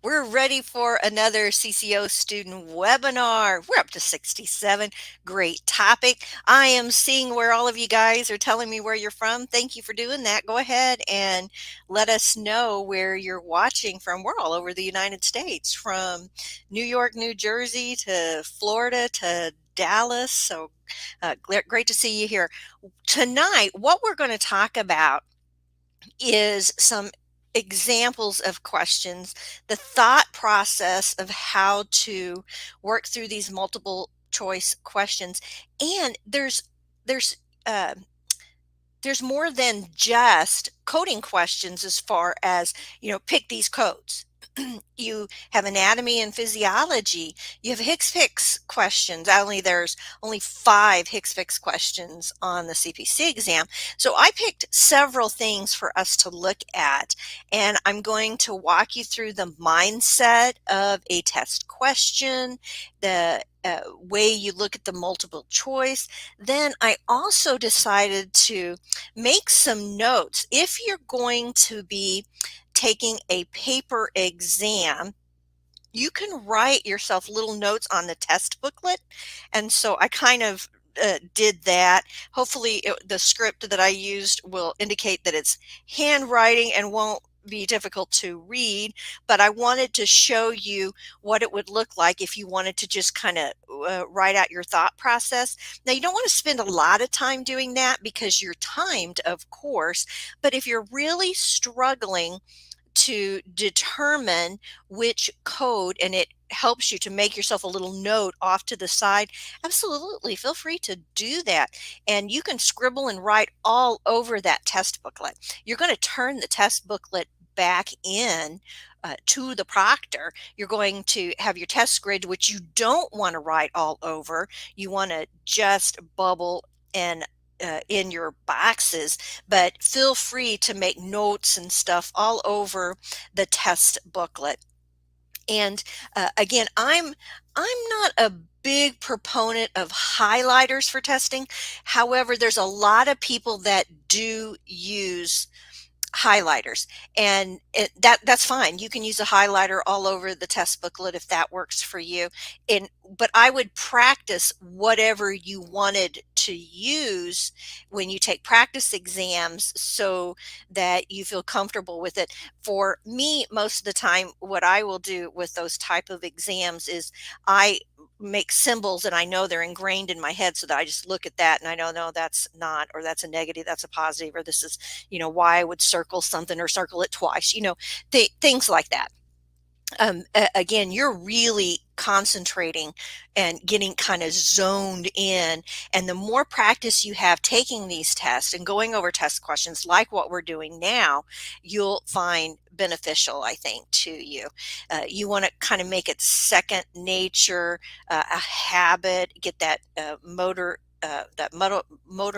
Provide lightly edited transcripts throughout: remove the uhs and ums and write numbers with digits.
We're ready for another CCO student webinar. We're up to 67. Great topic. I am seeing where all of you guys are telling me where you're from. Thank you for doing that. Go ahead and let us know where you're watching from. We're all over the United States, from New York, New Jersey to Florida to Dallas. So great to see you here. Tonight, what we're going to talk about is some examples of questions, the thought process of how to work through these multiple choice questions. And there's uh, there's more than just coding questions as far as, pick these codes. You have anatomy and physiology. You have Hicks-Picks questions. There's only 5 Hicks-Picks questions on the CPC exam. So I picked several things for us to look at, and I'm going to walk you through the mindset of a test question, the way you look at the multiple choice. Then I also decided to make some notes. If you're going to be taking a paper exam, you can write yourself little notes on the test booklet. And so I kind of did that. Hopefully the script that I used will indicate that it's handwriting and won't be difficult to read, but I wanted to show you what it would look like if you wanted to just kind of write out your thought process. Now, you don't want to spend a lot of time doing that because you're timed, of course, but if you're really struggling to determine which code, and it helps you to make yourself a little note off to the side, absolutely feel free to do that. And you can scribble and write all over that test booklet. You're going to turn the test booklet back in to the proctor. You're going to have your test grid, which you don't want to write all over. You want to just bubble and in your boxes, but feel free to make notes and stuff all over the test booklet. And again, I'm not a big proponent of highlighters for testing. However, there's a lot of people that do use highlighters, and that's fine. You can use a highlighter all over the test booklet if that works for you. But I would practice whatever you wanted to use when you take practice exams so that you feel comfortable with it. For me, most of the time, what I will do with those type of exams is I make symbols, and I know they're ingrained in my head, so that I just look at that and I know, no, that's not, or that's a negative, that's a positive, or this is, why I would circle something or circle it twice, things like that. Again, you're really concentrating and getting kind of zoned in. And the more practice you have taking these tests and going over test questions like what we're doing now, you'll find beneficial, I think, to you. You want to kind of make it second nature, a habit, get that motor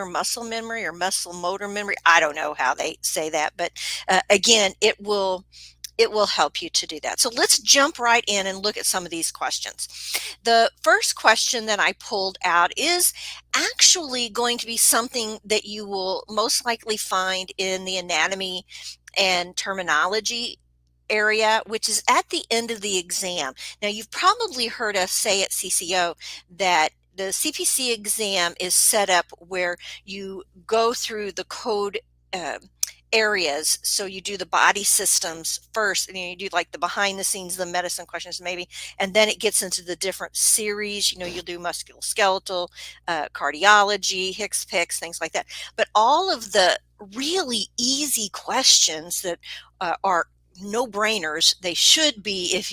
muscle memory, or muscle motor memory. I don't know how they say that, but again, it will help you to do that. So let's jump right in and look at some of these questions. The first question that I pulled out is actually going to be something that you will most likely find in the anatomy and terminology area, which is at the end of the exam. Now, you've probably heard us say at CCO that the CPC exam is set up where you go through the code areas. So you do the body systems first, and you do like the behind the scenes, the medicine questions maybe, and then it gets into the different series. You'll do musculoskeletal, cardiology, Hicks Picks, things like that. But all of the really easy questions that are no-brainers, they should be, if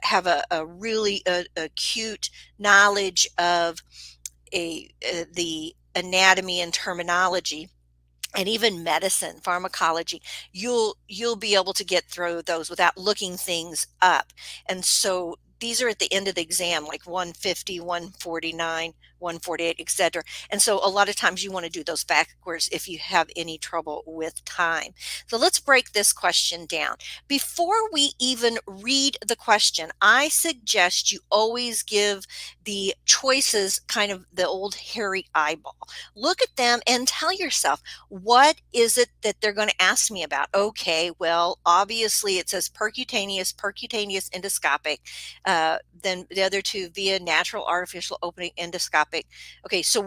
have a really acute knowledge of the anatomy and terminology, and even medicine, pharmacology, you'll be able to get through those without looking things up. And so these are at the end of the exam, like 150, 149, 148, etc. And so a lot of times you want to do those backwards if you have any trouble with time. So let's break this question down. Before we even read the question, I suggest you always give the choices kind of the old hairy eyeball. Look at them and tell yourself, what is it that they're going to ask me about? Okay, well, obviously it says percutaneous endoscopic. Then the other two via natural artificial opening endoscopic. Okay, so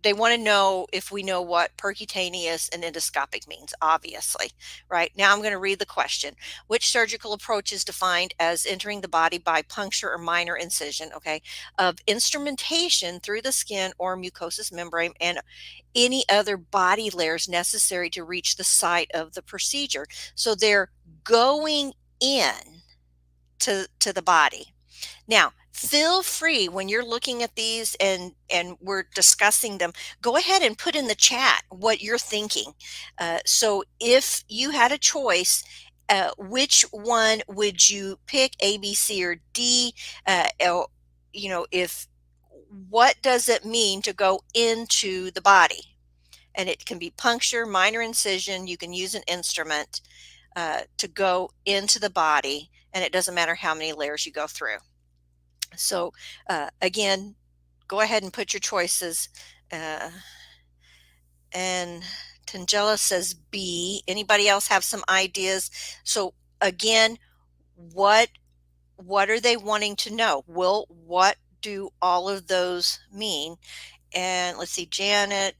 they want to know if we know what percutaneous and endoscopic means, obviously, right? Now I'm going to read the question. Which surgical approach is defined as entering the body by puncture or minor incision, okay, of instrumentation through the skin or mucosous membrane and any other body layers necessary to reach the site of the procedure? So they're going in to the body. Now, feel free when you're looking at these and we're discussing them, go ahead and put in the chat what you're thinking. So if you had a choice, which one would you pick, A, B, C, or D? If what does it mean to go into the body? And it can be puncture, minor incision. You can use an instrument to go into the body, and it doesn't matter how many layers you go through. So again, go ahead and put your choices. And Tangela says B. Anybody else have some ideas? So again, what are they wanting to know? Well, what do all of those mean? And let's see, Janet.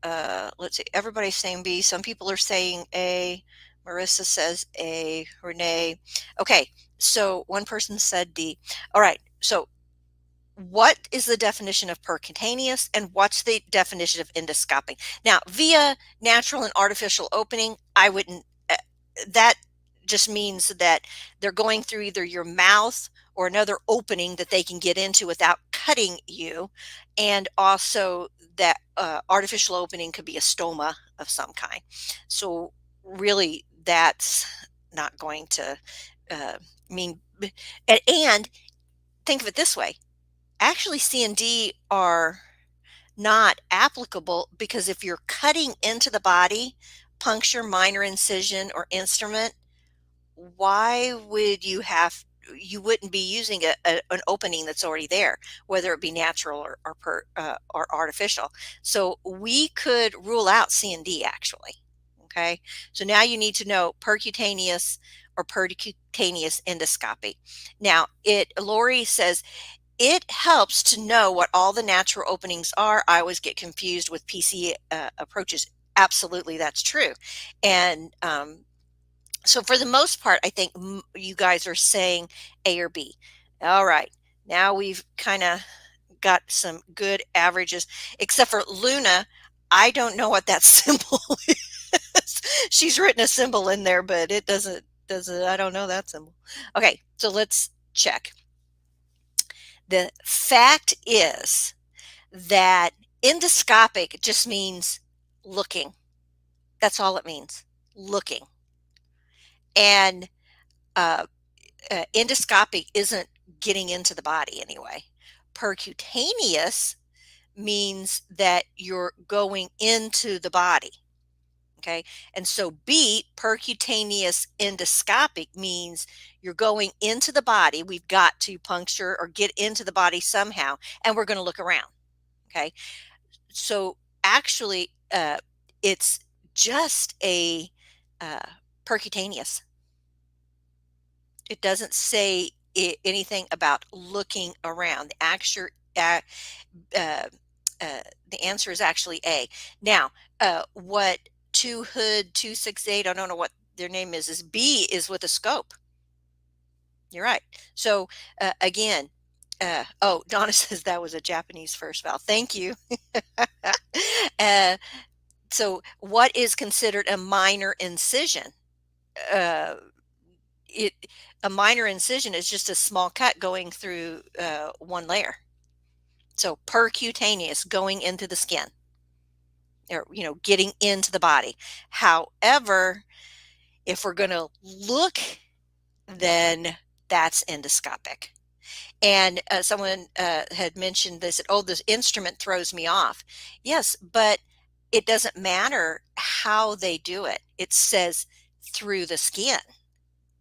Let's see, everybody's saying B. Some people are saying A. Marissa says A. Renee. Okay, so one person said D. All right, so what is the definition of percutaneous and what's the definition of endoscopic? Now, via natural and artificial opening, I wouldn't, that just means that they're going through either your mouth or another opening that they can get into without cutting you. And also that artificial opening could be a stoma of some kind. So really that's not going to mean, and think of it this way. Actually, C and D are not applicable because if you're cutting into the body, puncture, minor incision, or instrument, why would you wouldn't be using an opening that's already there, whether it be natural or artificial. So we could rule out C and D actually. Okay, so now you need to know percutaneous or percutaneous endoscopy. Now, Lori says it helps to know what all the natural openings are. I always get confused with PC approaches. Absolutely, that's true. And so for the most part, I think you guys are saying A or B. All right. Now we've kind of got some good averages, except for Luna. I don't know what that symbol is. She's written a symbol in there, but it doesn't, I don't know that symbol. Okay, so let's check. The fact is that endoscopic just means looking. That's all it means, looking. And endoscopic isn't getting into the body anyway. Percutaneous means that you're going into the body. Okay. And so B, percutaneous endoscopic, means you're going into the body. We've got to puncture or get into the body somehow, and we're going to look around. Okay. So actually, it's just a percutaneous. It doesn't say anything about looking around. The answer is actually A. Now, what 2Hood268, I don't know what their name is B is with a scope. You're right. So again, oh, Donna says that was a Japanese first valve. Thank you. So what is considered a minor incision? Uh, a minor incision is just a small cut going through one layer. So percutaneous, going into the skin, or getting into the body. However, if we're going to look, then That's endoscopic. And someone had mentioned this, oh, this instrument throws me off. Yes, but it doesn't matter how they do it. It says through the skin,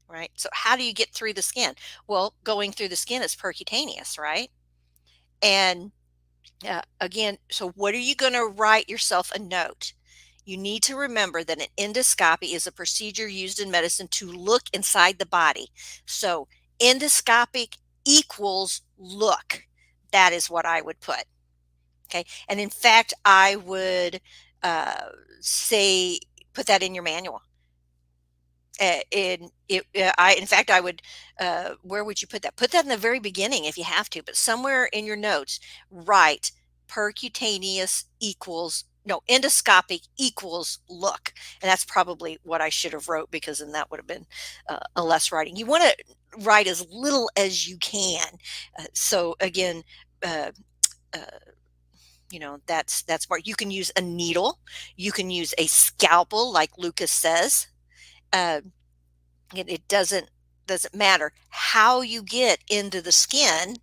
right? So how do you get through the skin? Well, going through the skin is percutaneous, right? And again, so what are you going to write yourself a note? You need to remember that an endoscopy is a procedure used in medicine to look inside the body. So endoscopic equals look. That is what I would put. Okay. And in fact, I would uh, say put that in your manual. In fact, I would, where would you put that? Put that in the very beginning if you have to, but somewhere in your notes, write percutaneous equals, no, endoscopic equals look. And that's probably what I should have wrote, because then that would have been a less writing. You want to write as little as you can. So again, uh, uh, that's smart. You can use a needle. You can use a scalpel, like Lucas says. Uh, it doesn't matter how you get into the skin.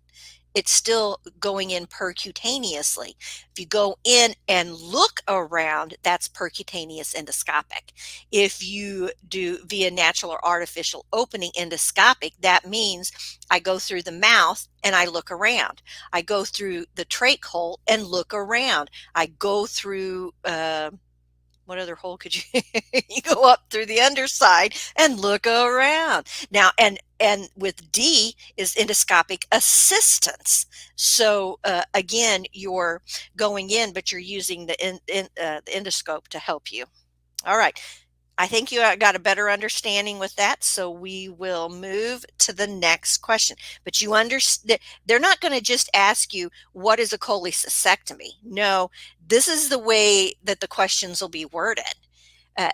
It's still going in percutaneously. If you go in and look around, that's percutaneous endoscopic. If you do via natural or artificial opening endoscopic, that means I go through the mouth and I look around. I go through the trach hole and look around. I go through what other hole could you you go up through the underside and look around now. And with D is endoscopic assistance. So again, you're going in, but you're using the endoscope to help you. All right, I think you got a better understanding with that, so we will move to the next question. But you understand, they're not going to just ask you, what is a cholecystectomy? No, this is the way that the questions will be worded.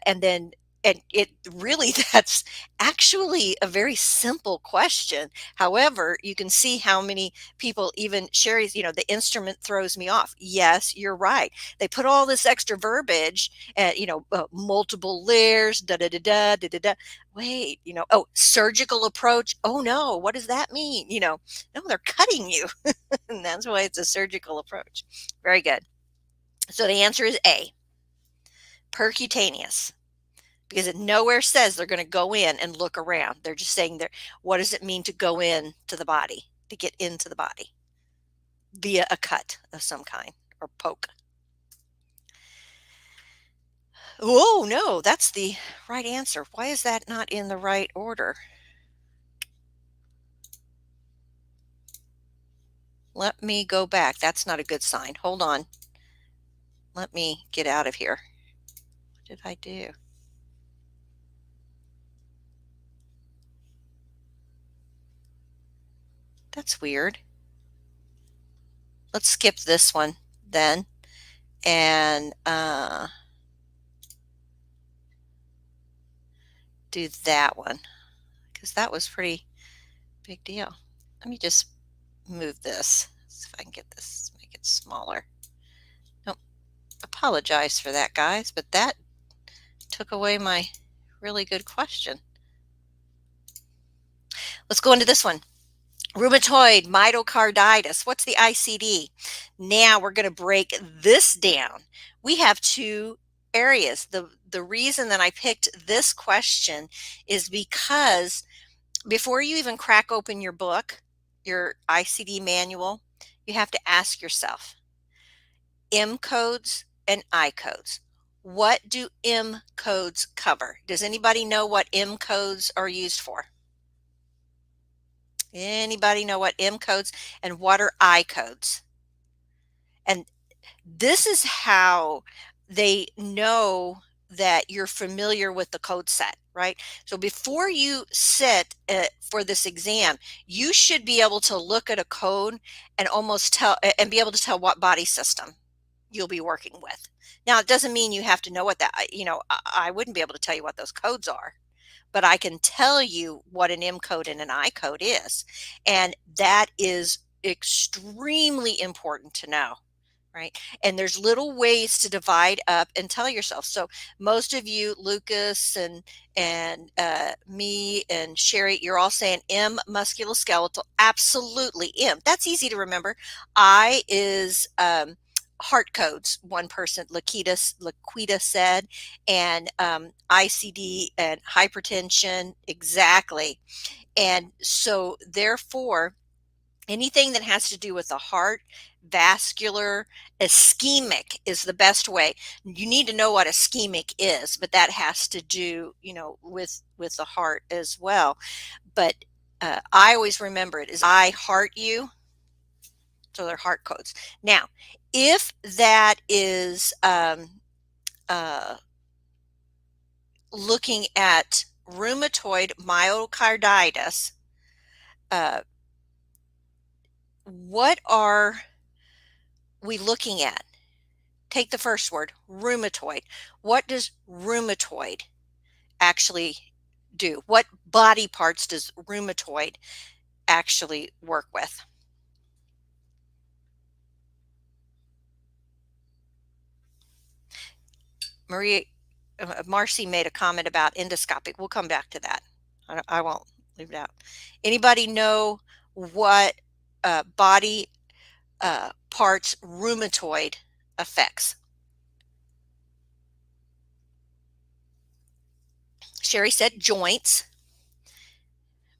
And then, and it really, that's actually a very simple question. However, you can see how many people, even Sherry's, the instrument throws me off. Yes, you're right. They put all this extra verbiage, multiple layers, da da da da da da da. Wait, oh, surgical approach. Oh no, what does that mean? No, they're cutting you. And that's why it's a surgical approach. Very good. So the answer is A, percutaneous, because it nowhere says they're going to go in and look around. They're just saying what does it mean to go in to the body, to get into the body via a cut of some kind or poke. Oh, no, that's the right answer. Why is that not in the right order? Let me go back. That's not a good sign. Hold on. Let me get out of here. What did I do? That's weird. Let's skip this one then. And do that one, because that was pretty big deal. Let me just move this. See if I can get this, make it smaller. Nope. Apologize for that, guys, but that took away my really good question. Let's go into this one. Rheumatoid myocarditis. What's the ICD? Now we're going to break this down. We have two areas. The reason that I picked this question is because before you even crack open your book, your ICD manual, you have to ask yourself, M codes and I codes. What do M codes cover? Does anybody know what M codes are used for? Anybody know what M codes and what are I codes? And this is how they know that you're familiar with the code set, right? So before you sit for this exam, you should be able to look at a code and almost tell and be able to tell what body system you'll be working with. Now, it doesn't mean you have to know what that, I wouldn't be able to tell you what those codes are, but I can tell you what an M code and an I code is. And that is extremely important to know. right? And there's little ways to divide up and tell yourself. So most of you, Lucas and me and Sherry, you're all saying M, musculoskeletal. Absolutely, M. That's easy to remember. I is heart codes. One person, Laquita said, and ICD and hypertension. Exactly. And so therefore, anything that has to do with the heart, vascular, ischemic is the best way. You need to know what ischemic is, but that has to do, with the heart as well. But I always remember it is I heart you. So they're heart codes. Now, if that is uh, looking at rheumatoid myocarditis, uh, what are we looking at? Take the first word, rheumatoid. What does rheumatoid actually do? What body parts does rheumatoid actually work with? Marie, Marcy made a comment about endoscopic. We'll come back to that. I won't leave it out. Anybody know what body parts rheumatoid affects? Sherry said joints.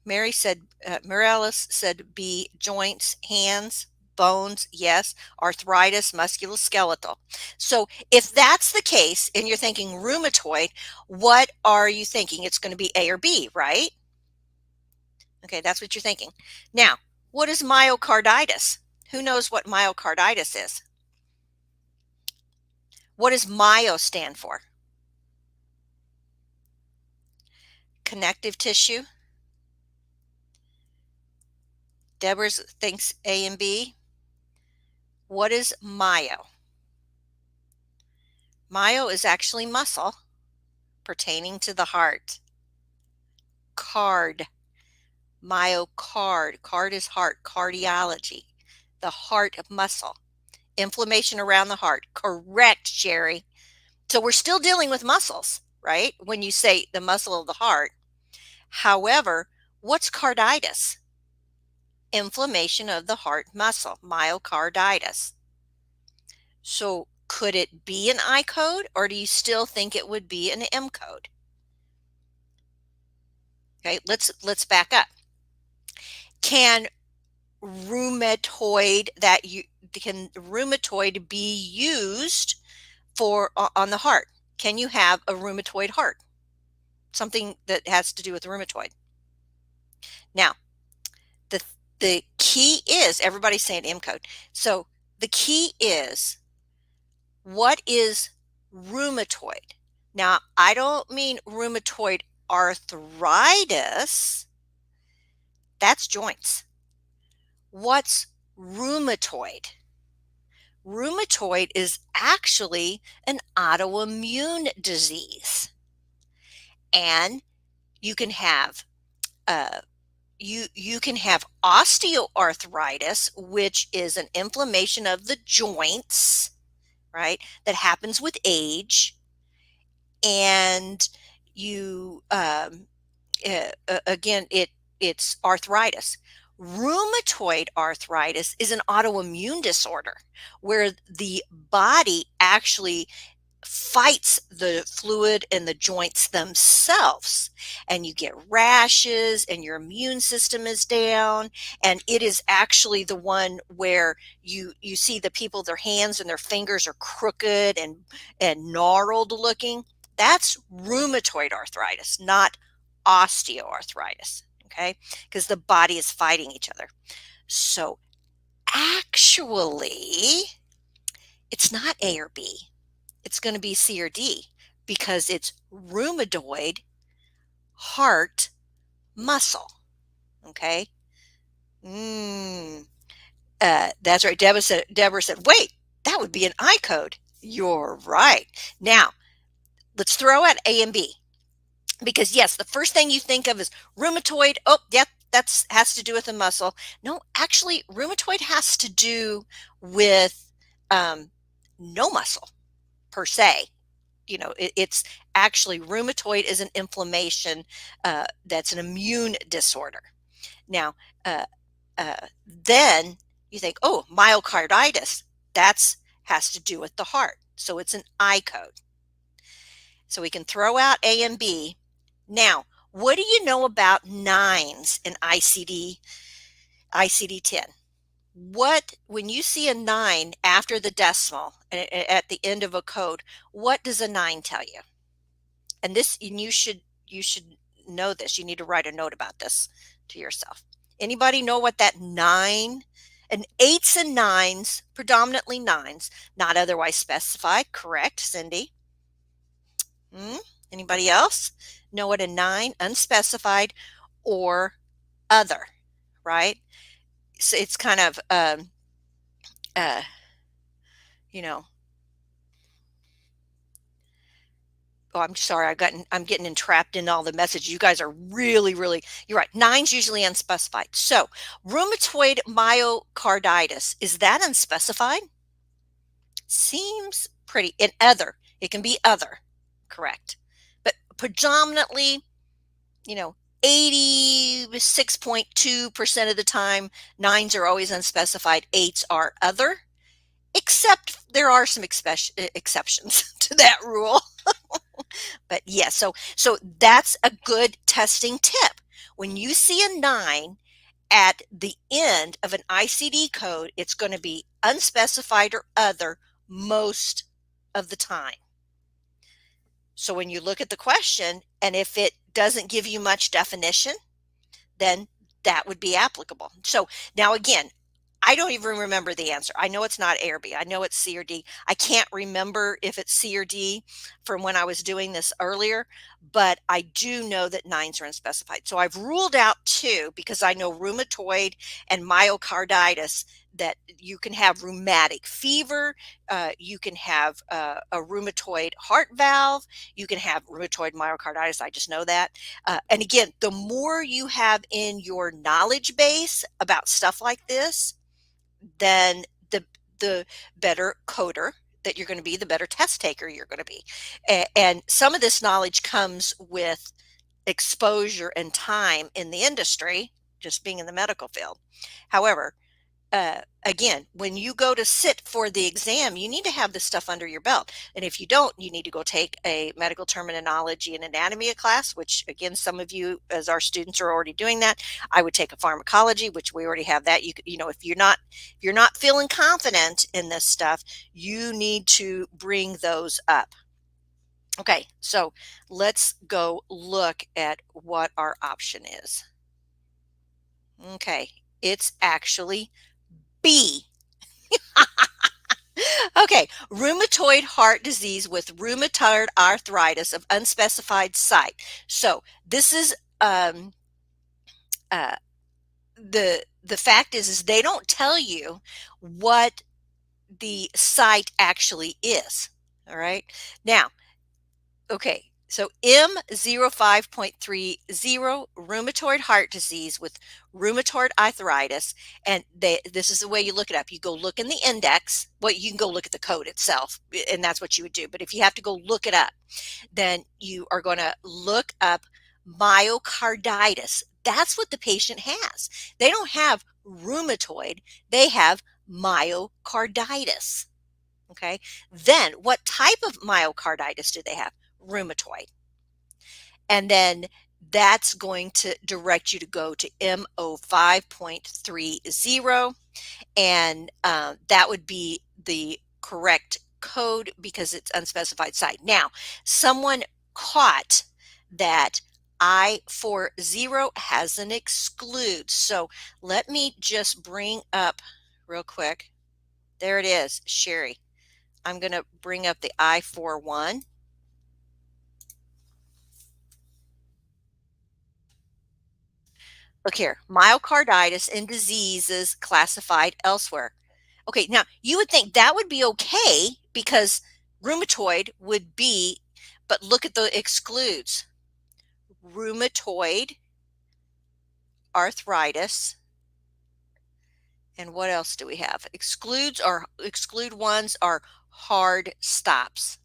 Mary said, Morales said B, joints, hands, bones, yes, arthritis, musculoskeletal. So if that's the case and you're thinking rheumatoid, what are you thinking? It's going to be A or B, right? Okay, that's what you're thinking. Now, what is myocarditis? Who knows what myocarditis is? What does myo stand for? Connective tissue. Deborah thinks A and B. What is myo? Myo is actually muscle pertaining to the heart. Card, myocard. Card is heart, cardiology, the heart of muscle. Inflammation around the heart. Correct, Sherry. So we're still dealing with muscles, right? When you say the muscle of the heart. However, what's carditis? Inflammation of the heart muscle, myocarditis. So could it be an I code, or do you still think it would be an M code? Okay, let's back up. Can rheumatoid be used for on the heart? Can you have a rheumatoid heart? Something that has to do with rheumatoid. Now, the key is everybody's saying M code. So the key is, what is rheumatoid? Now, I don't mean rheumatoid arthritis. That's joints. What's rheumatoid? Rheumatoid is actually an autoimmune disease. And you can have you can have osteoarthritis, which is an inflammation of the joints, right? That happens with age. And you again, it's arthritis. Rheumatoid arthritis is an autoimmune disorder where the body actually fights the fluid in the joints themselves, and you get rashes and your immune system is down. And it is actually the one where you see the people, their hands and their fingers are crooked and gnarled looking. That's rheumatoid arthritis, not osteoarthritis. Okay, because the body is fighting each other. So actually it's not A or B, it's going to be C or D, because it's rheumatoid heart muscle. Okay. That's right. Deborah said, wait, that would be an I code. You're right. Now, let's throw out A and B, because yes, the first thing you think of is rheumatoid. Oh, yep, that has to do with the muscle. No, actually, rheumatoid has to do with no muscle per se. It's actually rheumatoid is an inflammation that's an immune disorder. Now, uh, then you think, oh, myocarditis, that's has to do with the heart. So it's an I code. So we can throw out A and B. Now, what do you know about nines in ICD-10? When you see a nine after the decimal at the end of a code, what does a nine tell you? And you should know this. You need to write a note about this to yourself. Anybody know what that nine and eights and nines, predominantly nines, not otherwise specified, correct, Cindy? Hmm? Anybody else know what a nine, unspecified or other, right? So it's kind of uh you know oh, I'm sorry, I'm getting entrapped in all the messages. You guys are really, you're right. Nine's usually unspecified. So rheumatoid myocarditis, is that unspecified? Seems pretty, and other, it can be other, correct. But predominantly, you know, 86.2% of the time, nines are always unspecified, eights are other, except there are some exceptions to that rule. But yeah, so that's a good testing tip. When you see a 9 at the end of an ICD code, it's going to be unspecified or other most of the time. So when you look at the question, and if it doesn't give you much definition, then that would be applicable. So now again, I don't even remember the answer. I know it's not A or B. I know it's C or D. I can't remember if it's C or D from when I was doing this earlier, but I do know that nines are unspecified. So I've ruled out two because I know rheumatoid and myocarditis, that you can have rheumatic fever, you can have a rheumatoid heart valve, you can have rheumatoid myocarditis. I just know that. And again, the more you have in your knowledge base about stuff like this, then the better coder that you're going to be, the better test taker you're going to be. And some of this knowledge comes with exposure and time in the industry, just being in the medical field. However, again, when you go to sit for the exam, you need to have this stuff under your belt. And if you don't, you need to go take a medical terminology and anatomy class, which again, some of you as our students are already doing that. I would take a pharmacology, which we already have that. If you're not feeling confident in this stuff, you need to bring those up. Okay, so let's go look at what our option is. Okay, it's actually B. Okay, rheumatoid heart disease with rheumatoid arthritis of unspecified site. So this is uh, the fact is they don't tell you what the site actually is. All right, now, okay. So M05.30, rheumatoid heart disease with rheumatoid arthritis. And this is the way you look it up. You go look in the index. Well, you can go look at the code itself, and that's what you would do. But if you have to go look it up, then you are going to look up myocarditis. That's what the patient has. They don't have rheumatoid, they have myocarditis. Okay. Then what type of myocarditis do they have? Rheumatoid. And then that's going to direct you to go to MO5.30, and that would be the correct code because it's unspecified site. Now, someone caught that I40 has an exclude. So let me just bring up real quick. There it is, Sherry. I'm going to bring up the I41. Look here, myocarditis and diseases classified elsewhere. Okay, now you would think that would be okay because rheumatoid would be, but look at the excludes. Rheumatoid arthritis And what else do we have? Exclude ones are hard stops.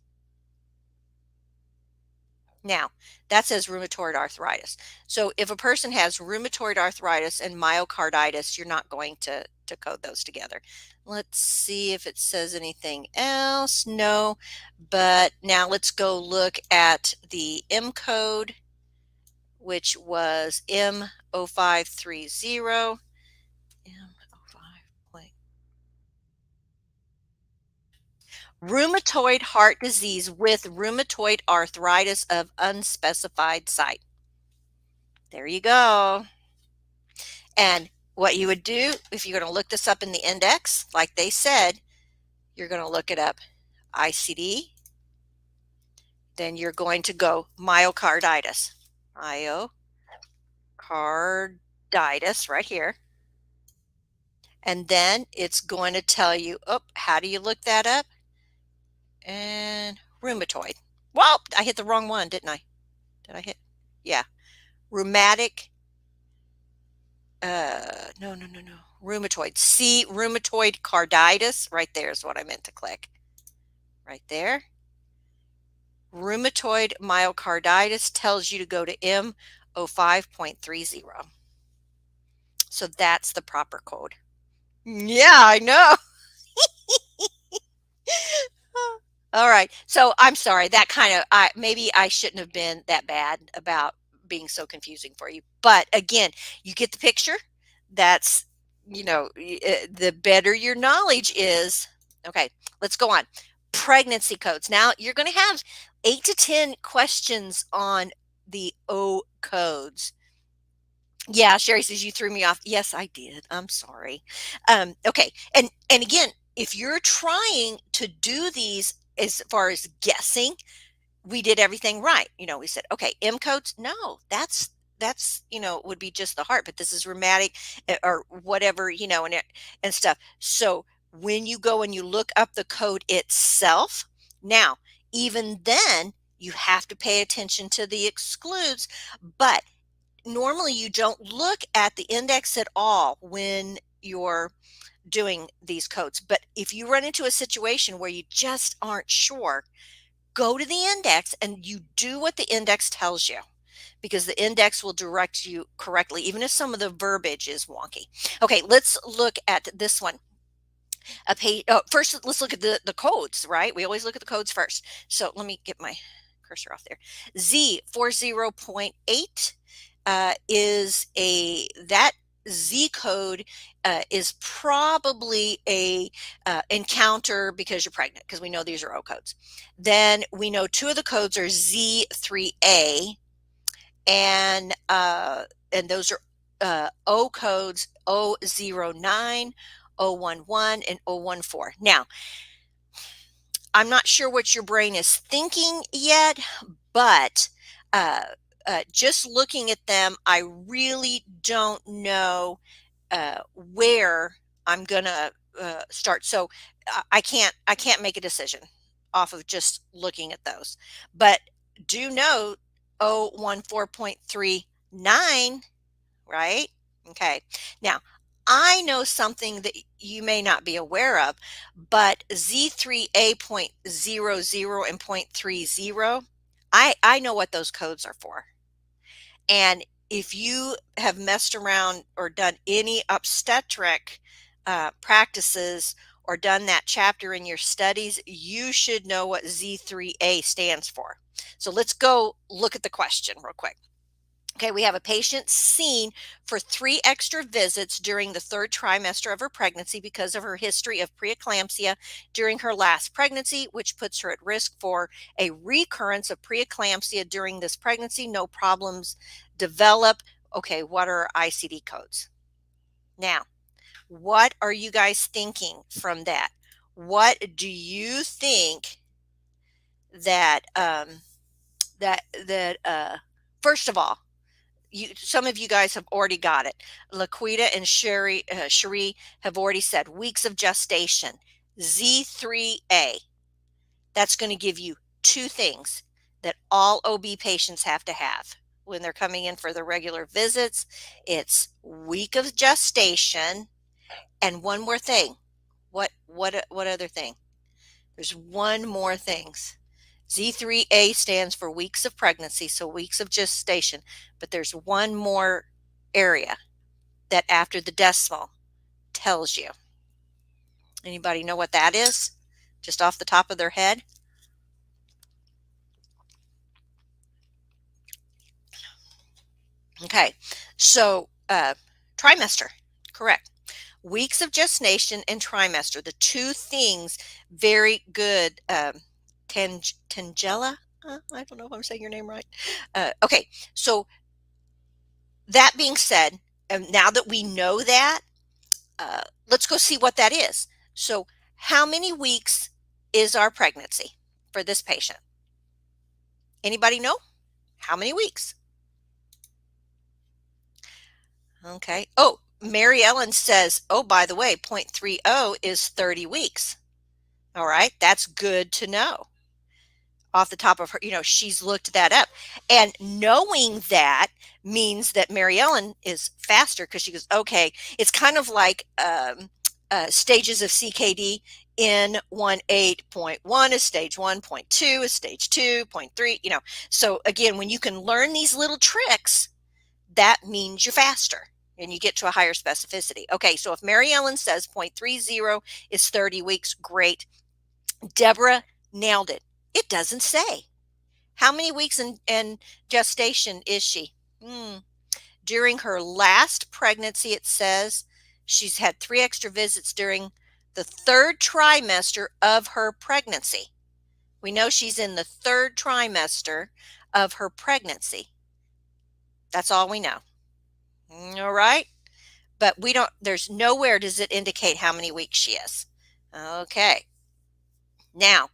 Now, that says rheumatoid arthritis. So if a person has rheumatoid arthritis and myocarditis, you're not going to code those together. Let's see if it says anything else. No, but now let's go look at the M code, which was M0530. M05. Rheumatoid heart disease with rheumatoid arthritis of unspecified site. There you go. And what you would do if you're going to look this up in the index, like they said, you're going to look it up ICD, then you're going to go myocarditis. Myocarditis right here. And then it's going to tell you, oh, how do you look that up? And rheumatoid. Well, I hit the wrong one, didn't I? Did I hit? Yeah. Rheumatic. No. Rheumatoid. See, rheumatoid carditis. Right there is what I meant to click. Right there. Rheumatoid myocarditis tells you to go to M05.30. So that's the proper code. Yeah, I know. All right. So I'm sorry. That kind of maybe I shouldn't have been that bad about being so confusing for you. But again, you get the picture. That's, the better your knowledge is. Okay, let's go on. Pregnancy codes. Now you're going to have 8 to 10 questions on the O codes. Yeah, Sherry says you threw me off. Yes, I did. I'm sorry. Okay, and again, if you're trying to do these as far as guessing, we did everything right. We said, okay, M codes. No, that's would be just the heart, but this is rheumatic or whatever, and stuff. So when you go and you look up the code itself, now even then you have to pay attention to the excludes, but normally you don't look at the index at all when you're doing these codes. But if you run into a situation where you just aren't sure, go to the index and you do what the index tells you, because the index will direct you correctly, even if some of the verbiage is wonky. Okay, let's look at this one. First, let's look at the codes, right? We always look at the codes first. So let me get my cursor off there. Z40.8 is that Z code is probably a encounter because you're pregnant, because we know these are O codes. Then we know 2 of the codes are Z3A, and those are O codes, O09, O11, and O14. Now, I'm not sure what your brain is thinking yet, but just looking at them, I really don't know where I'm gonna start. So I can't make a decision off of just looking at those. But do know 014.39, right? Okay. Now, I know something that you may not be aware of, but Z3A.00 and .30, I know what those codes are for. And if you have messed around or done any obstetric practices or done that chapter in your studies, you should know what Z3A stands for. So let's go look at the question real quick. Okay, we have a patient seen for 3 extra visits during the 3rd trimester of her pregnancy because of her history of preeclampsia during her last pregnancy, which puts her at risk for a recurrence of preeclampsia during this pregnancy. No problems develop. Okay, what are ICD codes? Now, what are you guys thinking from that? What do you think that first of all, some of you guys have already got it. Laquita and Cherie have already said weeks of gestation. Z3A. That's going to give you 2 things that all OB patients have to have when they're coming in for the regular visits. It's week of gestation And one more thing. What other thing? There's one more thing. Z3A stands for weeks of pregnancy, so weeks of gestation, but there's one more area that after the decimal tells you. Anybody know what that is? Just off the top of their head? Okay, so trimester, correct. Weeks of gestation and trimester, the two things, very good. Tangela, I don't know if I'm saying your name right. Okay, so that being said, now that we know that, let's go see what that is. So, how many weeks is our pregnancy for this patient? Anybody know? How many weeks? Okay. Oh, Mary Ellen says, oh, by the way, 0.30 is 30 weeks. All right. That's good to know. Off the top of her, she's looked that up. And knowing that means that Mary Ellen is faster because she goes, okay, it's kind of like stages of CKD. N18.1 is stage 1, 0.2 is stage 2, 0.3, So again, when you can learn these little tricks, that means you're faster and you get to a higher specificity. Okay, so if Mary Ellen says 0.30 is 30 weeks, great. Deborah nailed it. It doesn't say. How many weeks in gestation is she? During her last pregnancy, it says she's had 3 extra visits during the 3rd trimester of her pregnancy. We know she's in the 3rd trimester of her pregnancy. That's all we know. All right. But there's nowhere does it indicate how many weeks she is. Okay. Now,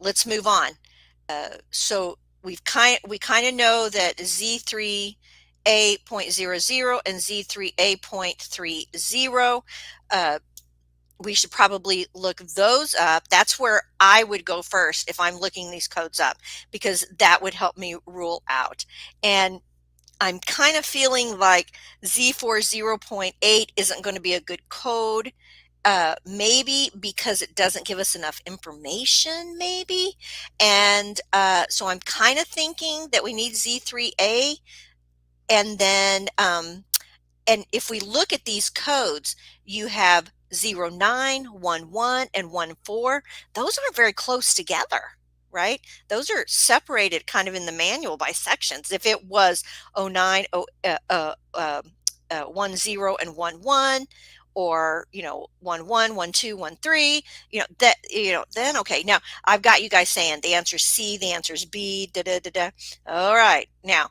let's move on. So we kind of know that Z3A.00 and Z3A.30. We should probably look those up. That's where I would go first if I'm looking these codes up, because that would help me rule out. And I'm kind of feeling like Z40.8 isn't going to be a good code. Maybe because it doesn't give us enough information, maybe. And so I'm kind of thinking that we need Z3A. And then, and if we look at these codes, you have 09, 11, and 14. Those aren't very close together, right? Those are separated kind of in the manual by sections. If it was 09, 10, and 11, or 11, 12, 13, then okay. Now I've got you guys saying the answer's C, the answer's B, da da da da. All right, now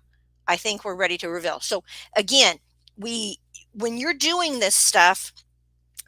I think we're ready to reveal. So again, when you're doing this stuff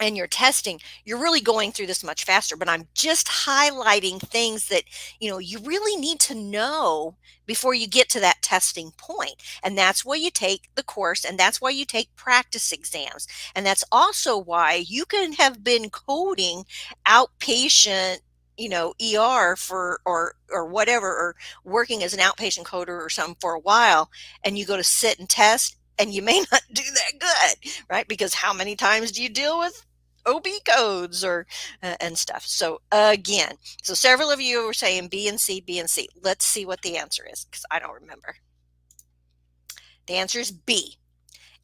and you're testing, you're really going through this much faster, but I'm just highlighting things that you really need to know before you get to that testing point. And that's why you take the course, and that's why you take practice exams, and that's also why you can have been coding outpatient ER for or whatever, or working as an outpatient coder or something for a while, and you go to sit and test and you may not do that good, right? Because how many times do you deal with OB codes or and stuff? So again, so several of you were saying B and C, B and C. Let's see what the answer is, because I don't remember. The answer is B.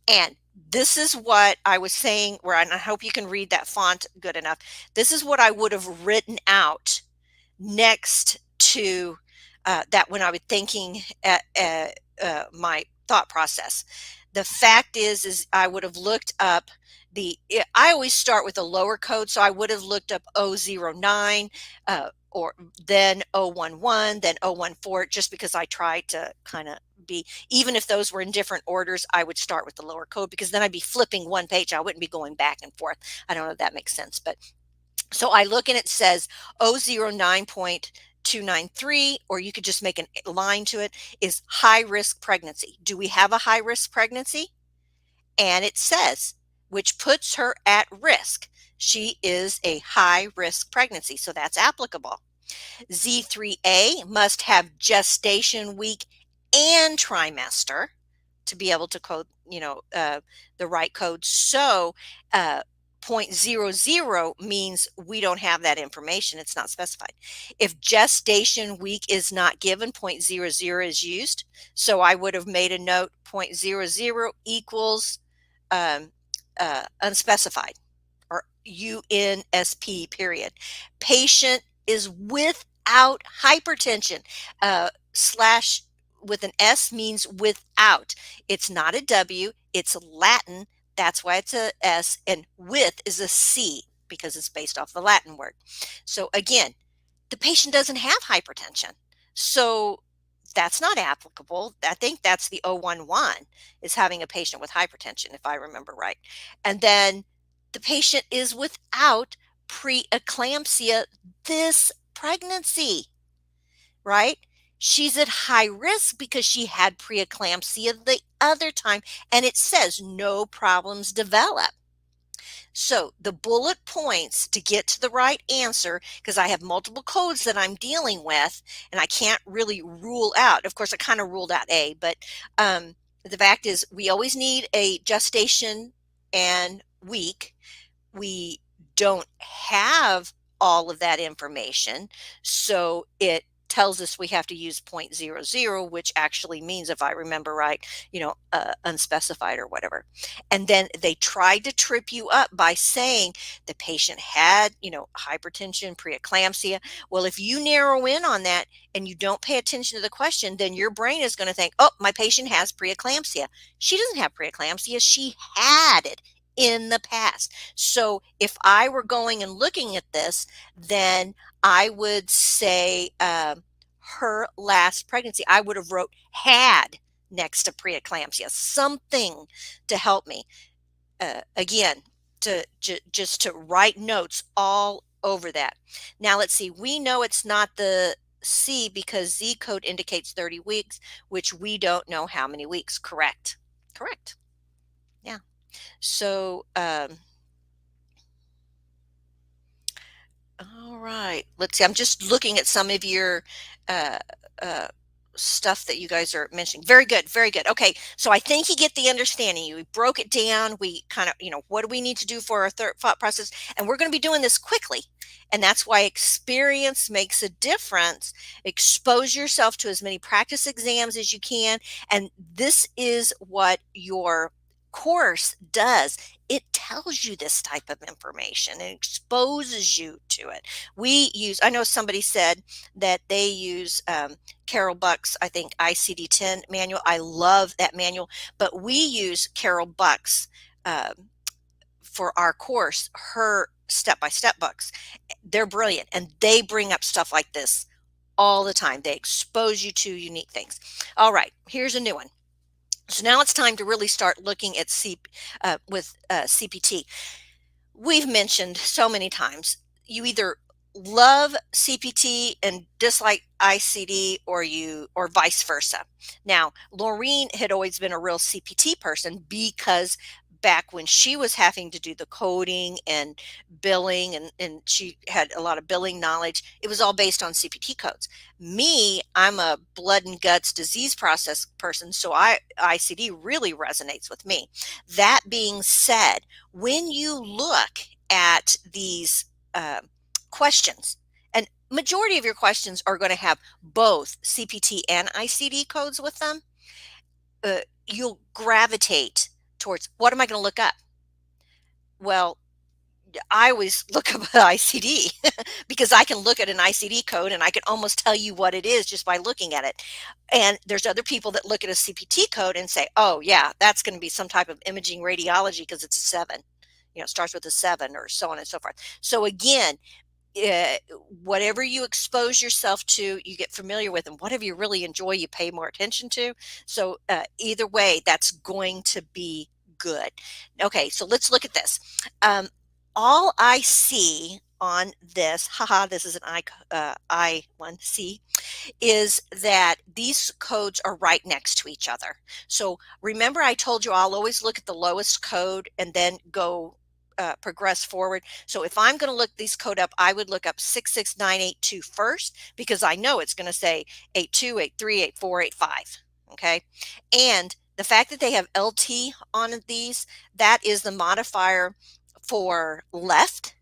And this is what I was saying, where I hope you can read that font good enough. This is what I would have written out next to that when I was thinking at my thought process. The fact is I would have looked up I always start with a lower code, so I would have looked up 009, or then 011, then 014, just because I tried to kind of be, even if those were in different orders, I would start with the lower code, because then I'd be flipping one page. I wouldn't be going back and forth. I don't know if that makes sense, but so I look and it says 009.293, or you could just make a line to it, is high risk pregnancy. Do we have a high risk pregnancy? And it says, which puts her at risk. She is a high risk pregnancy, so that's applicable. Z3A must have gestation week and trimester. to be able to code, the right code. So, uh, 0.00 means we don't have that information. It's not specified. If gestation week is not given, 0.00 is used. So I would have made a note 0.00 equals um, unspecified or UNSP period. Patient is without hypertension. Slash with an S means without. It's not a W, it's Latin. That's why it's a S. And with is a C because it's based off the Latin word. So again, the patient doesn't have hypertension. So that's not applicable. I think that's the 011 is having a patient with hypertension, if I remember right. And then the patient is without preeclampsia this pregnancy, right? She's at high risk because she had preeclampsia the other time, and it says no problems develop. So the bullet points to get to the right answer, because I have multiple codes that I'm dealing with, and I can't really rule out. Of course, I kind of ruled out A, but the fact is we always need a gestation and week. We don't have all of that information, so it tells us we have to use 0.00, which actually means, if I remember right, unspecified or whatever. And then they tried to trip you up by saying the patient had, hypertension, preeclampsia. Well, if you narrow in on that and you don't pay attention to the question, then your brain is going to think, oh, my patient has preeclampsia. She doesn't have preeclampsia. She had it in the past. So if I were going and looking at this, then I would say her last pregnancy, I would have wrote had next to preeclampsia, something to help me. Again, just to write notes all over that. Now let's see. We know it's not the C because Z code indicates 30 weeks, which we don't know how many weeks. Correct. Correct. Yeah. So, all right. Let's see. I'm just looking at some of your uh, uh, stuff that you guys are mentioning. Very good. Very good. Okay. So I think you get the understanding. We broke it down. We kind of, what do we need to do for our thought process? And we're going to be doing this quickly. And that's why experience makes a difference. Expose yourself to as many practice exams as you can. And this is what your course does. It tells you this type of information and exposes you to it. I know somebody said that they use Carol Buck's, I think, ICD-10 manual. I love that manual, but we use Carol Buck's for our course, her step-by-step books. They're brilliant, and they bring up stuff like this all the time. They expose you to unique things. All right, here's a new one. So now it's time to really start looking at CPT. We've mentioned so many times, you either love CPT and dislike ICD, or vice versa. Now, Laureen had always been a real CPT person because back when she was having to do the coding and billing, and she had a lot of billing knowledge, it was all based on CPT codes. Me, I'm a blood and guts disease process person, so ICD really resonates with me. That being said, when you look at these questions, and majority of your questions are going to have both CPT and ICD codes with them, you'll gravitate towards, what am I going to look up? Well, I always look up an ICD because I can look at an ICD code and I can almost tell you what it is just by looking at it. And there's other people that look at a CPT code and say, oh yeah, that's going to be some type of imaging radiology because it's a 7. It starts with a 7, or so on and so forth. So again, whatever you expose yourself to, you get familiar with, and whatever you really enjoy, you pay more attention to. So either way, that's going to be good. Okay, so let's look at this. All I see on this, this is an I1C, is that these codes are right next to each other. So remember, I told you I'll always look at the lowest code and then go progress forward. So if I'm going to look these code up, I would look up 66982 first, because I know it's going to say 82, 83, 84, 85. Okay. And The fact that they have LT on these, that is the modifier for left.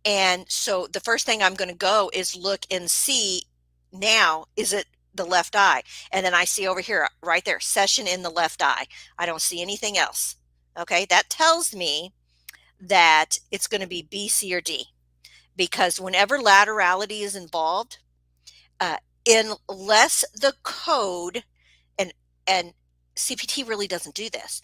And so the first thing I'm going to go is look and see now, is it the left eye? And then I see over here, right there, session in the left eye. I don't see anything else. Okay, that tells me that it's going to be B, C, or D, because whenever laterality is involved, uh, unless the code and and CPT really doesn't do this.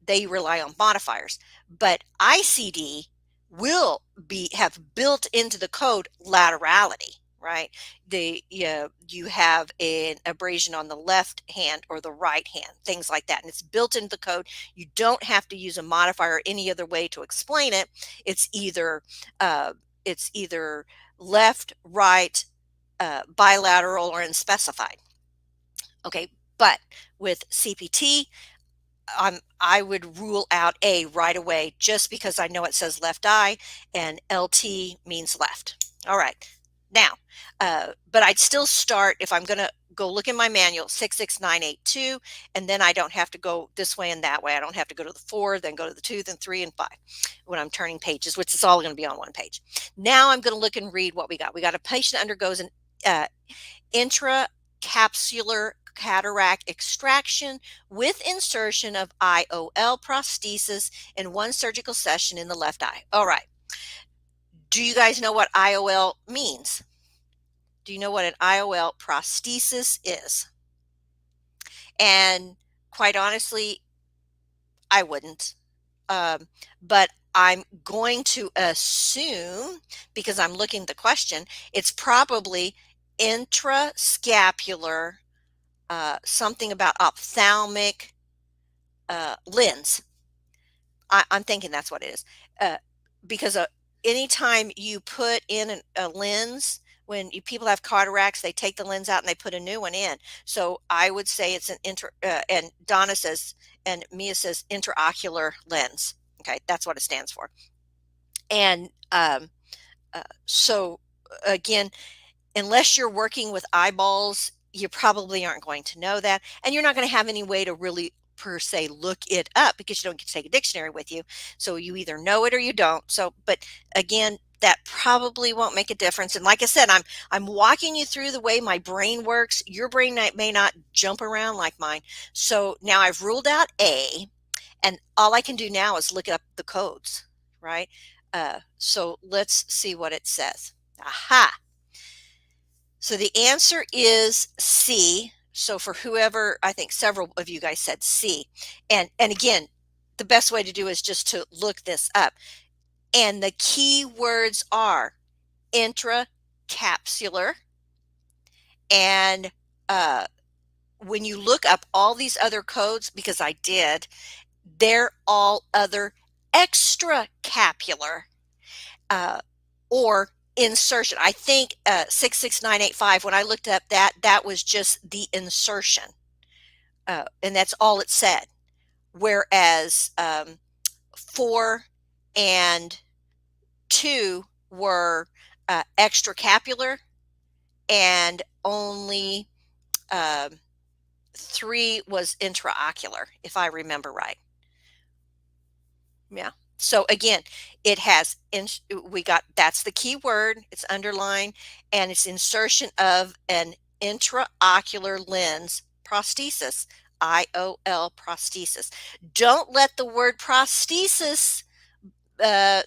They rely on modifiers, but ICD will be have built into the code laterality, right? You have an abrasion on the left hand or the right hand, things like that, and it's built into the code. You don't have to use a modifier or any other way to explain it. It's either uh, it's either left, right, bilateral, or unspecified. Okay, but with CPT, I would rule out A right away just because I know it says left eye and LT means left. All right. Now, but I'd still start if I'm going to go look in my manual 66982, and then I don't have to go this way and that way. I don't have to go to the 4, then go to the 2, then 3 and 5 when I'm turning pages, which is all going to be on one page. Now I'm going to look and read what we got. We got a patient undergoes an intracapsular cataract extraction with insertion of IOL prosthesis in one surgical session in the left eye. All right. Do you guys know what IOL means? Do you know what an IOL prosthesis is? And quite honestly, I wouldn't. But I'm going to assume, because I'm looking at the question, it's probably intrascapular, something about ophthalmic lens. I'm thinking that's what it is. Because anytime you put in a lens, when people have cataracts, they take the lens out and they put a new one in. So I would say it's an and Donna says, and Mia says intraocular lens. Okay, that's what it stands for. And so again, unless you're working with eyeballs, you probably aren't going to know that. And you're not going to have any way to really per se look it up because you don't get to take a dictionary with you. So you either know it or you don't. So, but again, that probably won't make a difference. And like I said, I'm walking you through the way my brain works. Your brain may not jump around like mine. So now I've ruled out A, and all I can do now is look up the codes, right? So let's see what it says. Aha. So the answer is C. So for whoever, I think several of you guys said C. And again, the best way to do is just to look this up. And the key words are intracapsular. And when you look up all these other codes, because I did, they're all other extracapular or insertion. I think 66985, when I looked up that was just the insertion. And that's all it said. Whereas 4 and 2 were extracapular, and only 3 was intraocular, if I remember right. Yeah. So again, it has that's the key word. It's underlined, and it's insertion of an intraocular lens prosthesis, IOL prosthesis. Don't let the word prosthesis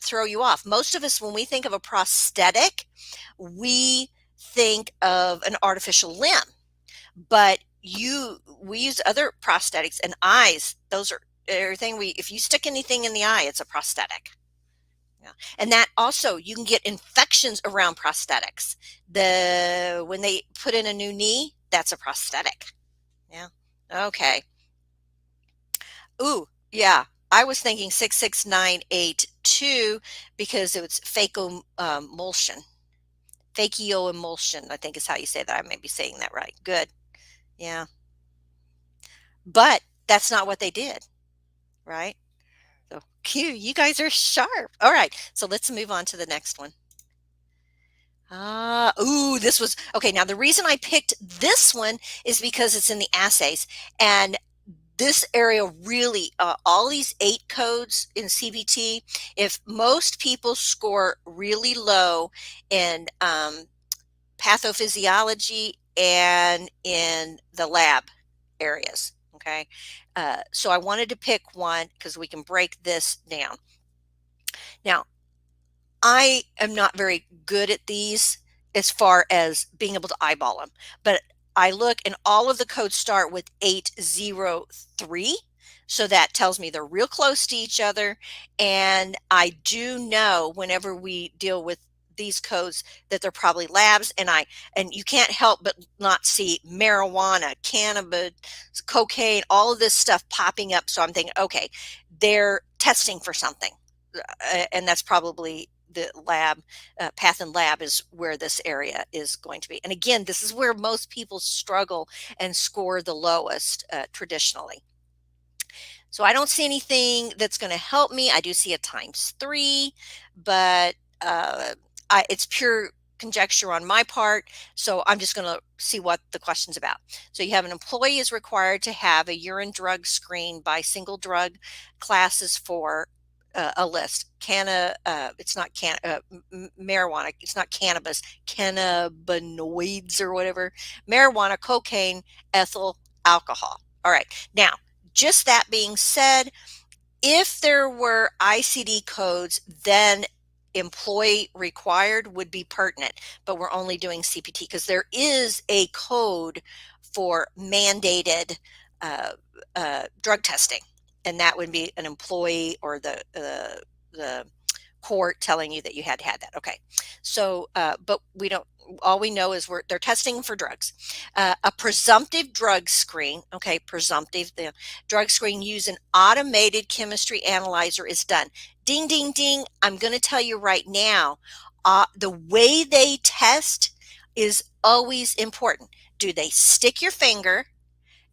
throw you off. Most of us, when we think of a prosthetic, we think of an artificial limb, but we use other prosthetics, and eyes, those are everything. If you stick anything in the eye, it's a prosthetic. Yeah. And that also, you can get infections around prosthetics. When they put in a new knee, that's a prosthetic. Yeah. Okay. Ooh, yeah. I was thinking 66982 because it was emulsion. Emulsion, I think is how you say that. I may be saying that right. Good. Yeah. But that's not what they did, right? So cute. You guys are sharp. All right. So let's move on to the next one. Ooh, this was okay. Now, the reason I picked this one is because it's in the assays, and this area really, all these 8 codes in CBT, if most people score really low in pathophysiology and in the lab areas, okay? So I wanted to pick one because we can break this down. Now, I am not very good at these as far as being able to eyeball them, but I look and all of the codes start with 803. So that tells me they're real close to each other. And I do know whenever we deal with these codes that they're probably labs, and you can't help but not see marijuana, cannabis, cocaine, all of this stuff popping up. So I'm thinking, okay, they're testing for something, and that's probably the lab. Path and lab is where this area is going to be. And again, this is where most people struggle and score the lowest traditionally. So I don't see anything that's going to help me. I do see a ×3, but uh, it's pure conjecture on my part. So I'm just going to see what the question's about. So you have an employee is required to have a urine drug screen by single drug classes for a list. It's not marijuana. It's not cannabis. Cannabinoids or whatever. Marijuana, cocaine, ethyl alcohol. All right. Now, just that being said, if there were ICD codes, then employee required would be pertinent, but we're only doing CPT because there is a code for mandated drug testing, and that would be an employee or the court telling you that you had had that. Okay, so but we don't. All we know is they're testing for drugs. A presumptive drug screen. Okay, presumptive. The drug screen using automated chemistry analyzer is done. Ding, ding, ding. I'm going to tell you right now, the way they test is always important. Do they stick your finger?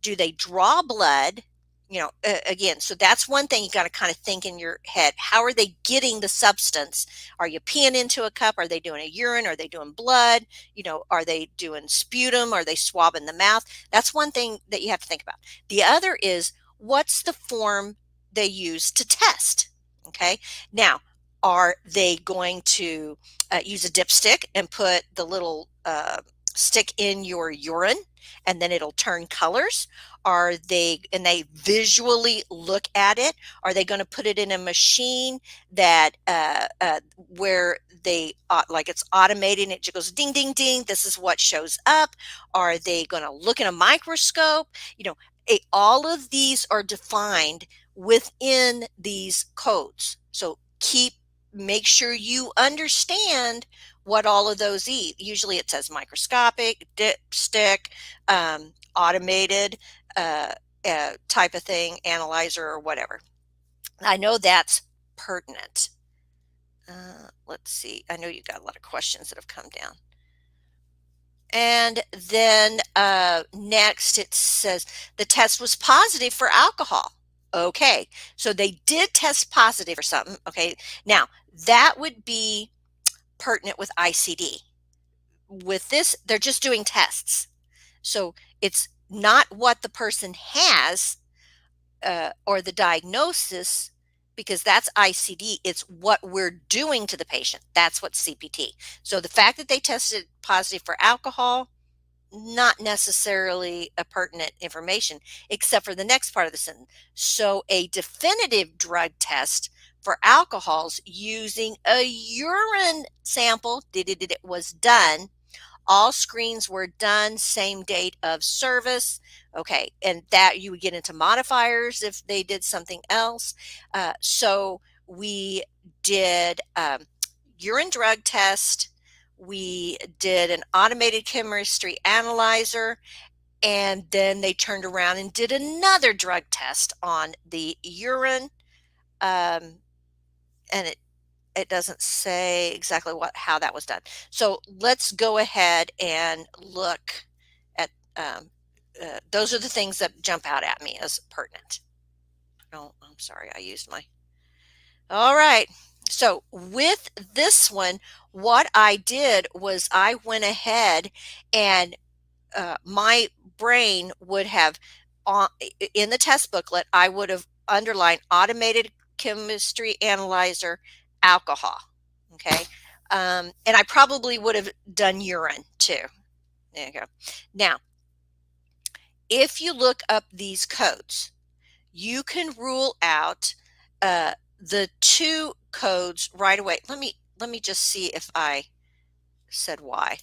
Do they draw blood? Again, so that's one thing you got to kind of think in your head. How are they getting the substance? Are you peeing into a cup? Are they doing a urine? Are they doing blood? Are they doing sputum? Are they swabbing the mouth? That's one thing that you have to think about. The other is, what's the form they use to test? Okay. Now, are they going to use a dipstick and put the little stick in your urine and then it'll turn colors? And they visually look at it? Are they going to put it in a machine that where they like it's automated and it just goes ding, ding, ding, this is what shows up? Are they going to look in a microscope? All of these are defined within these codes. So make sure you understand what all of those usually it says microscopic, dipstick, automated type of thing, analyzer or whatever. I know that's pertinent. Let's see. I know you got a lot of questions that have come down. And then next it says the test was positive for alcohol. Okay, so they did test positive for something. Okay, now that would be pertinent with ICD. With this, they're just doing tests. So it's not what the person has or the diagnosis, because that's ICD. It's what we're doing to the patient. That's what CPT. So the fact that they tested positive for alcohol, not necessarily a pertinent information, except for the next part of the sentence. So a definitive drug test for alcohols using a urine sample was done. All screens were done same date of service. Okay, and that you would get into modifiers if they did something else. So we did urine drug test. We did an automated chemistry analyzer, and then they turned around and did another drug test on the urine. And it doesn't say exactly how that was done. So let's go ahead and look at those are the things that jump out at me as pertinent. Oh, I'm sorry, I used my. All right. So with this one, what I did was I went ahead and my brain would have in the test booklet, I would have underlined automated chemistry analyzer alcohol. Okay. And I probably would have done urine too. There you go. Now, if you look up these codes, you can rule out the two codes right away. Let me just see if I said why.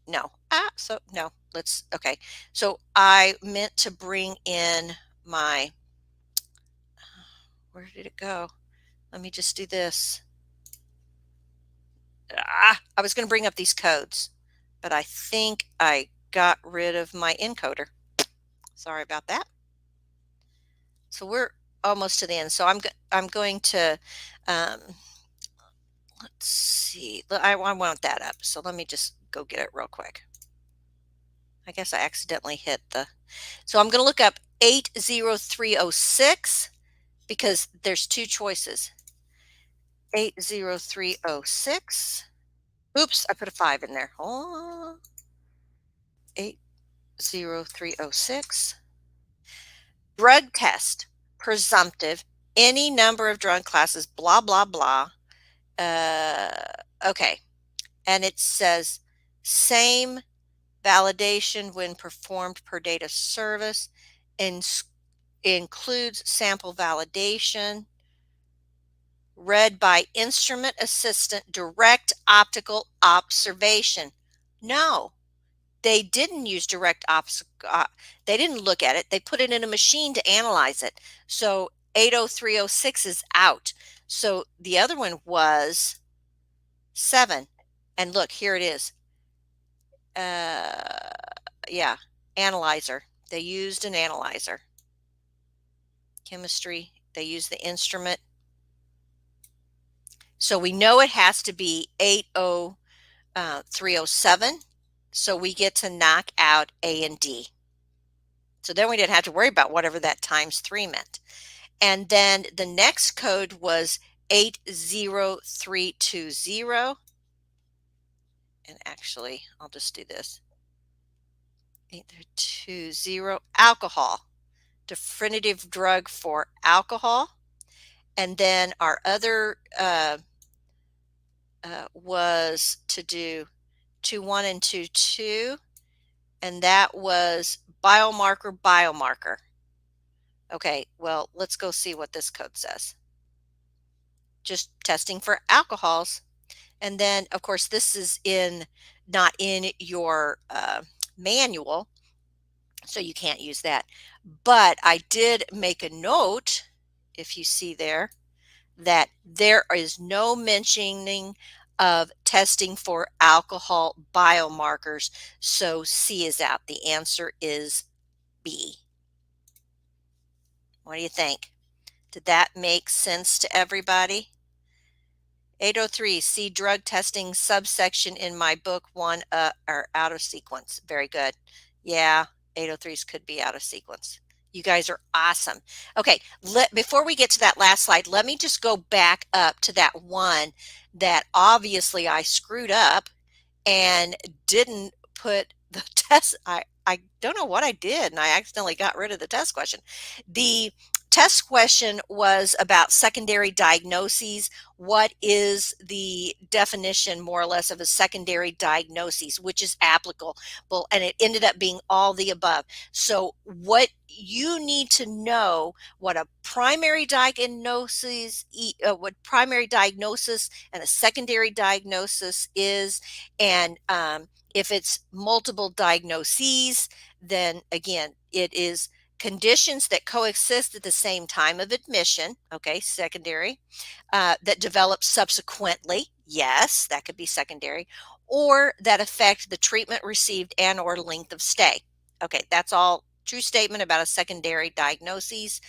No. So no. Let's okay. So I meant to bring in my where did it go? Let me just do this. I was going to bring up these codes, but I think I got rid of my encoder. Sorry about that. So we're almost to the end. So I'm going to let's see. I want that up. So let me just go get it real quick. I guess I accidentally hit the. So I'm going to look up 80306 because there's two choices. 80306. Oops, I put a 5 in there. Oh, 80306. Drug test, presumptive, any number of drug classes, blah, blah, blah. Okay. And it says same validation when performed per date of service and includes sample validation read by instrument assistant direct optical observation. No, they didn't use direct they didn't look at it. They put it in a machine to analyze it. So 80306 is out. So the other one was 7. And look, here it is. Yeah, analyzer. They used an analyzer. Chemistry, they used the instrument. So we know it has to be 80307. So we get to knock out A and D. So then we didn't have to worry about whatever that times 3 meant. And then the next code was 80320. And actually, I'll just do this. 80320, alcohol. Definitive drug for alcohol. And then our other was to do 21 and 22. And that was biomarker. Okay, well, let's go see what this code says. Just testing for alcohols. And then, of course, this is not in your manual, so you can't use that. But I did make a note, if you see there, that there is no mentioning of testing for alcohol biomarkers. So C is out. The answer is B. What do you think? Did that make sense to everybody? 803, see drug testing subsection in my book 1 are out of sequence. Very good. Yeah, 803s could be out of sequence. You guys are awesome. Okay, before we get to that last slide, let me just go back up to that one that obviously I screwed up and didn't put the test. I don't know what I did, and I accidentally got rid of the test question. The test question was about secondary diagnoses. What is the definition, more or less, of a secondary diagnosis, which is applicable? And it ended up being all the above. So what you need to know what a primary diagnosis, and a secondary diagnosis is, and if it's multiple diagnoses, then again, it is conditions that coexist at the same time of admission, okay, secondary, that develop subsequently, yes, that could be secondary, or that affect the treatment received and or length of stay. Okay, that's all true statement about a secondary diagnosis.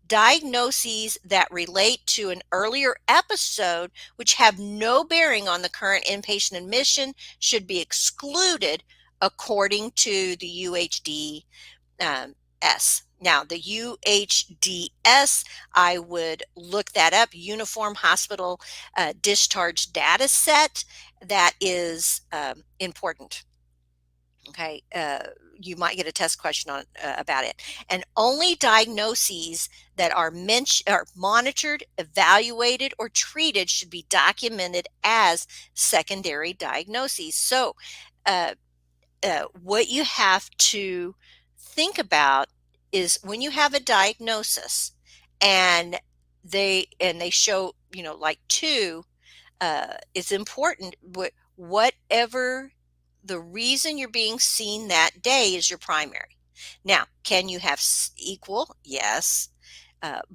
Diagnoses that relate to an earlier episode which have no bearing on the current inpatient admission should be excluded according to the UHD S. Now, the UHDS, I would look that up, Uniform Hospital Discharge Data Set. That is important. Okay, you might get a test question on about it. And only diagnoses that are are monitored, evaluated, or treated should be documented as secondary diagnoses. So, uh, what you have to think about is when you have a diagnosis and they show, like two, it's important whatever the reason you're being seen that day is your primary. Now, can you have equal? Yes.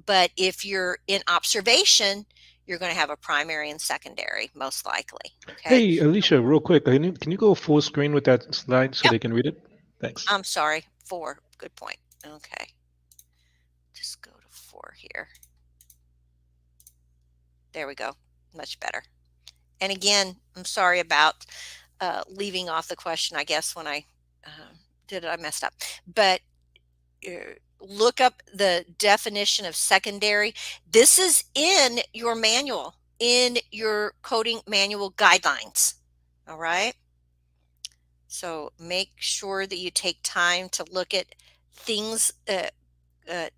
But if you're in observation, you're going to have a primary and secondary, most likely. Okay. Hey, Alicia, real quick, can you go full screen with that slide so Yep. they can read it? Thanks. I'm sorry. Four. Good point. Okay. Just go to four here. There we go. Much better. And again, I'm sorry about leaving off the question, I guess, when I did it, I messed up. But look up the definition of secondary. This is in your manual, in your coding manual guidelines. All right. So make sure that you take time to look at things,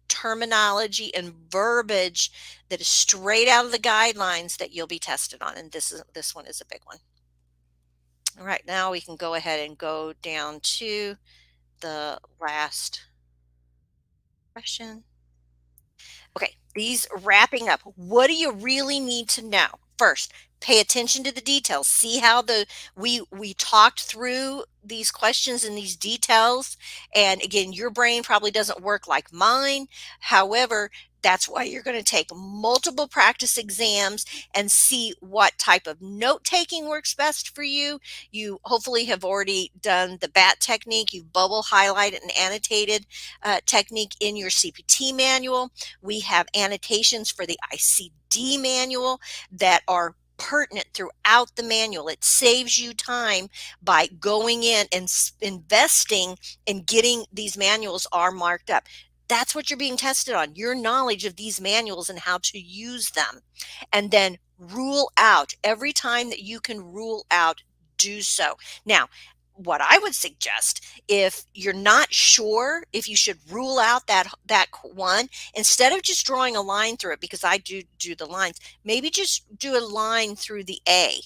terminology and verbiage that is straight out of the guidelines that you'll be tested on. And this one is a big one. All right, now we can go ahead and go down to the last question. Okay, these wrapping up. What do you really need to know? First, pay attention to the details. See how we talked through these questions and these details. And again, your brain probably doesn't work like mine. However, that's why you're going to take multiple practice exams and see what type of note taking works best for you. You hopefully have already done the BAT technique. You've bubble highlighted and annotated technique in your CPT manual. We have annotations for the ICD manual that are pertinent throughout the manual. It saves you time by going in and investing in getting these manuals are marked up. That's what you're being tested on, your knowledge of these manuals and how to use them. And then rule out every time that you can rule out, do so. Now, what I would suggest, if you're not sure if you should rule out that one, instead of just drawing a line through it, because I do the lines, maybe just do a line through the A.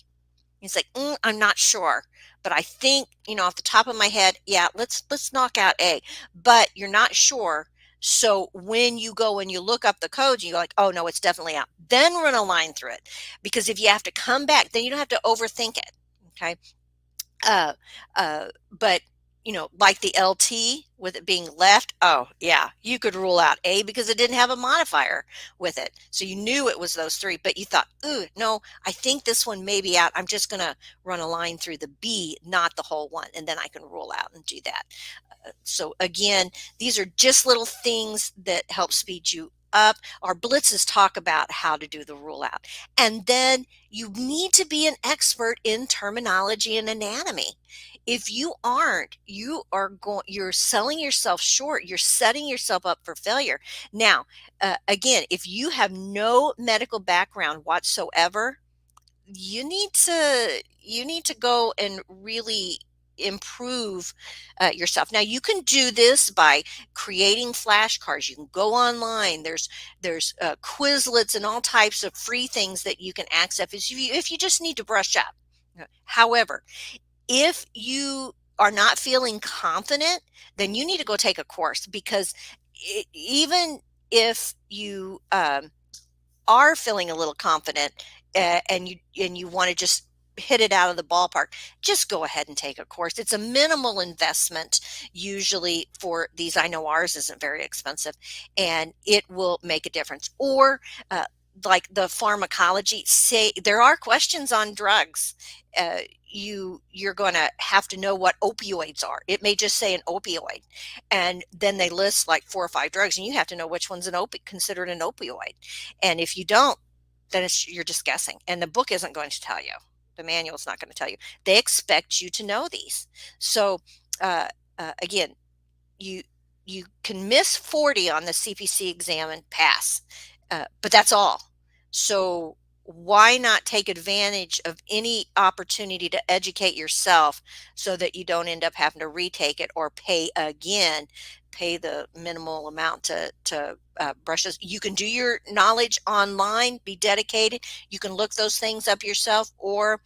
It's like, I'm not sure, but I think, off the top of my head, yeah, let's knock out A. But you're not sure. So when you go and you look up the codes, you're like, oh no, it's definitely out. Then run a line through it. Because if you have to come back, then you don't have to overthink it. Okay. Uh, but like the LT with it being left, oh yeah, you could rule out A because it didn't have a modifier with it. So you knew it was those three, but you thought, ooh, no, I think this one may be out. I'm just going to run a line through the B, not the whole one. And then I can rule out and do that. So again, these are just little things that help speed you up. Our blitzes talk about how to do the rule out. And then you need to be an expert in terminology and anatomy. If you aren't, you're selling yourself short. You're setting yourself up for failure. Now, again, if you have no medical background whatsoever, you need to go and really improve yourself. Now you can do this by creating flashcards. You can go online. There's Quizlets and all types of free things that you can access if you just need to brush up. However, if you are not feeling confident, then you need to go take a course, because even if you are feeling a little confident, and you want to just hit it out of the ballpark, just go ahead and take a course. It's a minimal investment usually for these. I know ours isn't very expensive, and it will make a difference. Or like the pharmacology, say there are questions on drugs. You're going to have to know what opioids are. It may just say an opioid, and then they list like 4 or 5 drugs, and you have to know which one's considered an opioid. And if you don't, then you're just guessing, and the book isn't going to tell you. The manual's not going to tell you. They expect you to know these. So uh, again, you you can miss 40 on the CPC exam and pass, but that's all. So why not take advantage of any opportunity to educate yourself so that you don't end up having to retake it or pay again, pay the minimal amount to brush this. You can do your knowledge online, be dedicated. You can look those things up yourself, or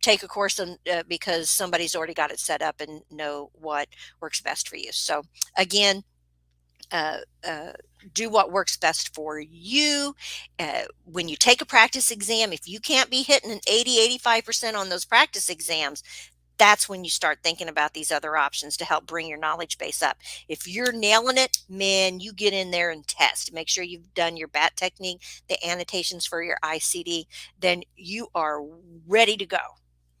take a course on, because somebody's already got it set up and know what works best for you. So again, uh, uh, do what works best for you. When you take a practice exam, if you can't be hitting an 80-85% on those practice exams, that's when you start thinking about these other options to help bring your knowledge base up. If you're nailing it, man, you get in there and test. Make sure you've done your BAT technique, the annotations for your ICD, then you are ready to go,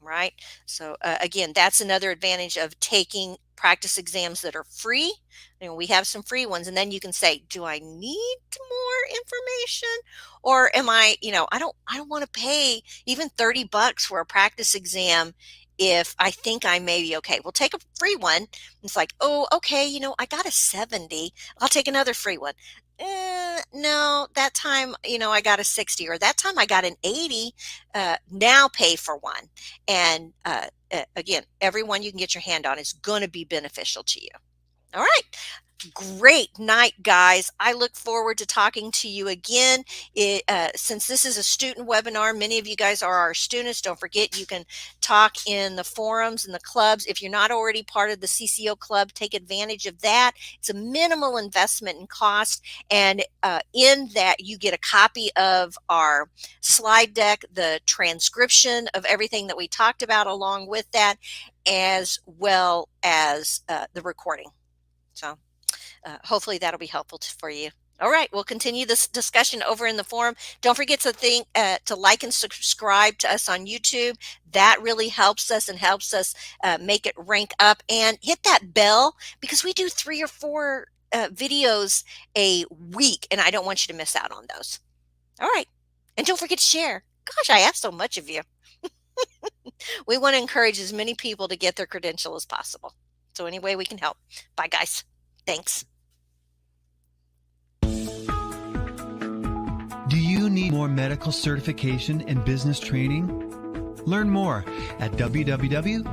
right? So again, that's another advantage of taking practice exams that are free. We have some free ones, and then you can say, do I need more information, or am I don't want to pay even $30 for a practice exam if I think I may be okay. We'll take a free one. It's like, oh, okay, I got a 70. I'll take another free one. No, that time, I got a 60, or that time I got an 80. Now pay for one. And again, every one you can get your hand on is going to be beneficial to you. All right. Great night, guys. I look forward to talking to you again. Since this is a student webinar, many of you guys are our students. Don't forget, you can talk in the forums and the clubs. If you're not already part of the CCO club, take advantage of that. It's a minimal investment in cost. And in that, you get a copy of our slide deck, the transcription of everything that we talked about along with that, as well as the recording. So hopefully that'll be helpful for you. All right, we'll continue this discussion over in the forum. Don't forget to like and subscribe to us on YouTube. That really helps us and helps us make it rank up. And hit that bell, because we do 3 or 4 videos a week, and I don't want you to miss out on those. All right, and don't forget to share. Gosh, I ask so much of you. We want to encourage as many people to get their credential as possible. So any way we can help. Bye, guys. Thanks. Do you need more medical certification and business training? Learn more at www.cco.us.